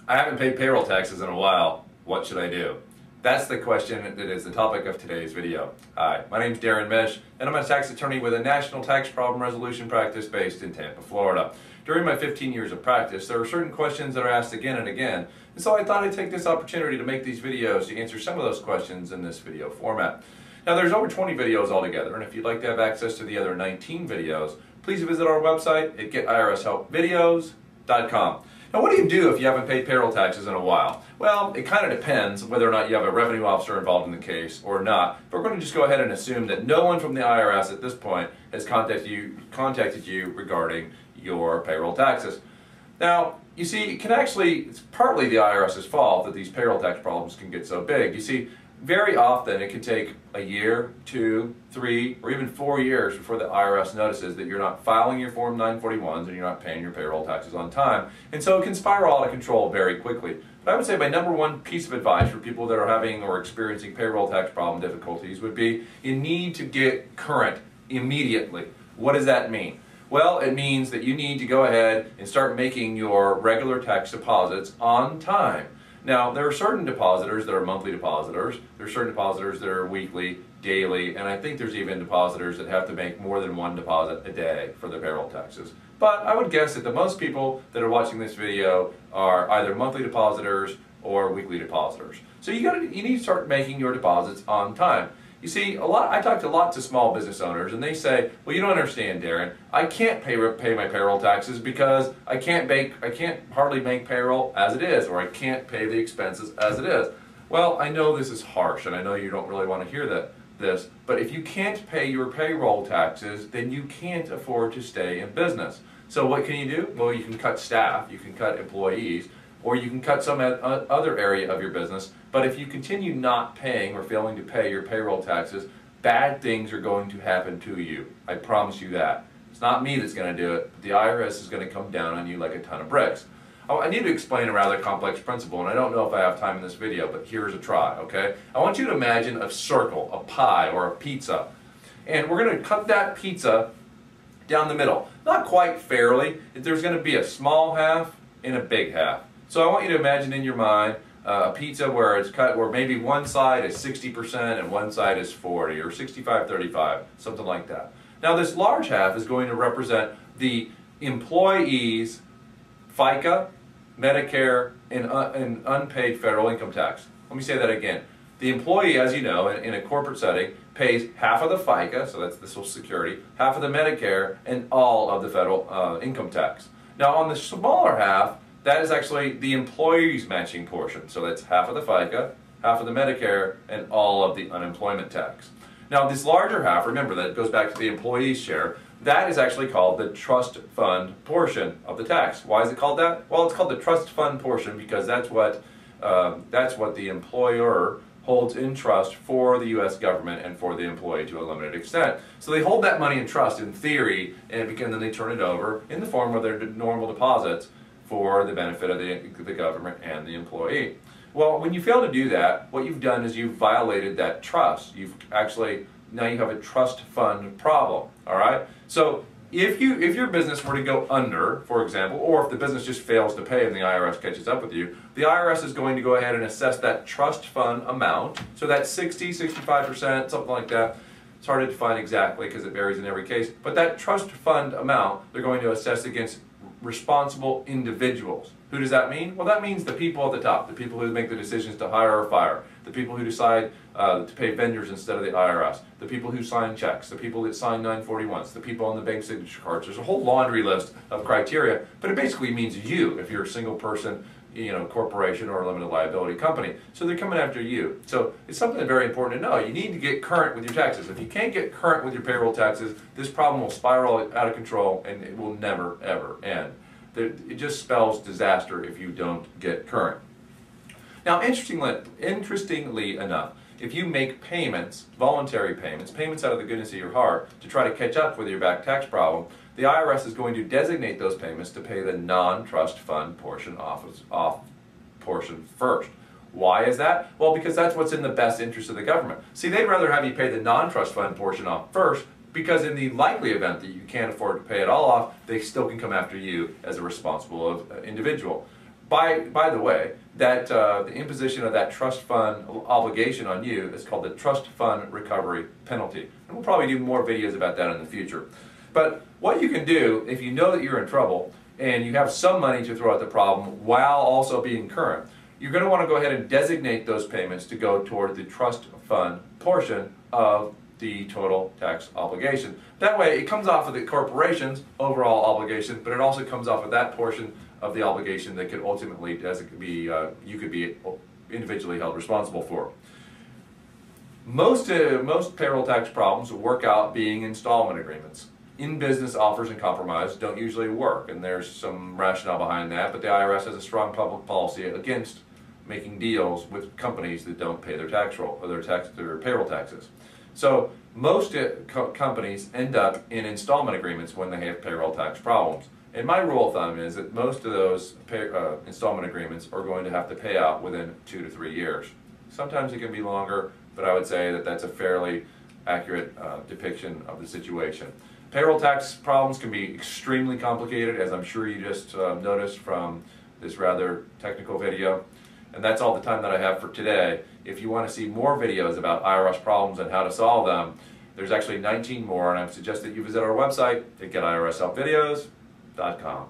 I haven't paid payroll taxes in a while. What should I do? That's the question that is the topic of today's video. Hi, my name is Darren Mesh, and I'm a tax attorney with a national tax problem resolution practice based in Tampa, Florida. During my 15 years of practice, there are certain questions that are asked again and again, and so I thought I'd take this opportunity to make these videos to answer some of those questions in this video format. Now, there's over 20 videos altogether, and if you'd like to have access to the other 19 videos, please visit our website at getirshelpvideos.com. Now, what do you do if you haven't paid payroll taxes in a while? Well, it kind of depends whether or not you have a revenue officer involved in the case or not. But we're going to just go ahead and assume that no one from the IRS at this point has contacted you regarding your payroll taxes. Now, you see, it's partly the IRS's fault that these payroll tax problems can get so big. You see, very often it can take a year, 2, 3, or even 4 years before the IRS notices that you're not filing your Form 941s and you're not paying your payroll taxes on time. And so it can spiral out of control very quickly. But I would say my number one piece of advice for people that are having or experiencing payroll tax problem difficulties would be you need to get current immediately. What does that mean? Well, it means that you need to go ahead and start making your regular tax deposits on time. Now, there are certain depositors that are monthly depositors, there are certain depositors that are weekly, daily, and I think there's even depositors that have to make more than one deposit a day for their payroll taxes. But I would guess that the most people that are watching this video are either monthly depositors or weekly depositors. So you need to start making your deposits on time. You see, I talk to lots of small business owners, and they say, "Well, you don't understand, Darren. I can't pay my payroll taxes because I can't hardly make payroll as it is, or I can't pay the expenses as it is." Well, I know this is harsh, and I know you don't really want to hear this, but if you can't pay your payroll taxes, then you can't afford to stay in business. So what can you do? Well, you can cut staff, you can cut employees, or you can cut some other area of your business. But if you continue not paying or failing to pay your payroll taxes, bad things are going to happen to you. I promise you that. It's not me that's going to do it, but the IRS is going to come down on you like a ton of bricks. I need to explain a rather complex principle, and I don't know if I have time in this video, but here's a try, okay? I want you to imagine a circle, a pie, or a pizza. And we're going to cut that pizza down the middle. Not quite fairly. There's going to be a small half and a big half. So I want you to imagine in your mind a pizza where it's cut, where maybe one side is 60% and one side is 40, or 65-35, something like that. Now this large half is going to represent the employees' FICA, Medicare, and unpaid federal income tax. Let me say that again. The employee, as you know, in a corporate setting, pays half of the FICA, so that's the Social Security, half of the Medicare, and all of the federal income tax. Now on the smaller half, that is actually the employee's matching portion. So that's half of the FICA, half of the Medicare, and all of the unemployment tax. Now this larger half, remember that goes back to the employee's share, that is actually called the trust fund portion of the tax. Why is it called that? Well, it's called the trust fund portion because that's what the employer holds in trust for the U.S. government and for the employee to a limited extent. So they hold that money in trust in theory, and then they turn it over in the form of their normal deposits for the benefit of the government and the employee. Well, when you fail to do that, what you've done is you've violated that trust. Now you have a trust fund problem, all right? So if your business were to go under, for example, or if the business just fails to pay and the IRS catches up with you, the IRS is going to go ahead and assess that trust fund amount, so that's 60, 65%, something like that. It's hard to define exactly because it varies in every case, but that trust fund amount they're going to assess against responsible individuals. Who does that mean? Well, that means the people at the top, the people who make the decisions to hire or fire, the people who decide to pay vendors instead of the IRS, the people who sign checks, the people that sign 941s, the people on the bank signature cards. There's a whole laundry list of criteria, but it basically means you if you're a single person, corporation or a limited liability company. So they're coming after you. So it's something very important to know. You need to get current with your taxes. If you can't get current with your payroll taxes, this problem will spiral out of control and it will never, ever end. It just spells disaster if you don't get current. Now, interestingly enough, if you make payments, voluntary payments out of the goodness of your heart to try to catch up with your back tax problem, the IRS is going to designate those payments to pay the non-trust fund portion portion first. Why is that? Well, because that's what's in the best interest of the government. See, they'd rather have you pay the non-trust fund portion off first, because in the likely event that you can't afford to pay it all off, they still can come after you as a responsible individual. By the way, that the imposition of that trust fund obligation on you is called the trust fund recovery penalty. And we'll probably do more videos about that in the future. But what you can do if you know that you're in trouble and you have some money to throw at the problem while also being current, you're going to want to go ahead and designate those payments to go toward the trust fund portion of the total tax obligation. That way it comes off of the corporation's overall obligation, but it also comes off of that portion of the obligation that could ultimately you could be individually held responsible for. Most payroll tax problems work out being installment agreements. In-business offers and compromise don't usually work, and there's some rationale behind that, but the IRS has a strong public policy against making deals with companies that don't pay their tax roll or their payroll taxes. So most companies end up in installment agreements when they have payroll tax problems. And my rule of thumb is that most of those installment agreements are going to have to pay out within 2 to 3 years. Sometimes it can be longer, but I would say that that's a fairly accurate depiction of the situation. Payroll tax problems can be extremely complicated, as I'm sure you just noticed from this rather technical video. And that's all the time that I have for today. If you want to see more videos about IRS problems and how to solve them, there's actually 19 more, and I suggest that you visit our website at getirshelpvideos.com.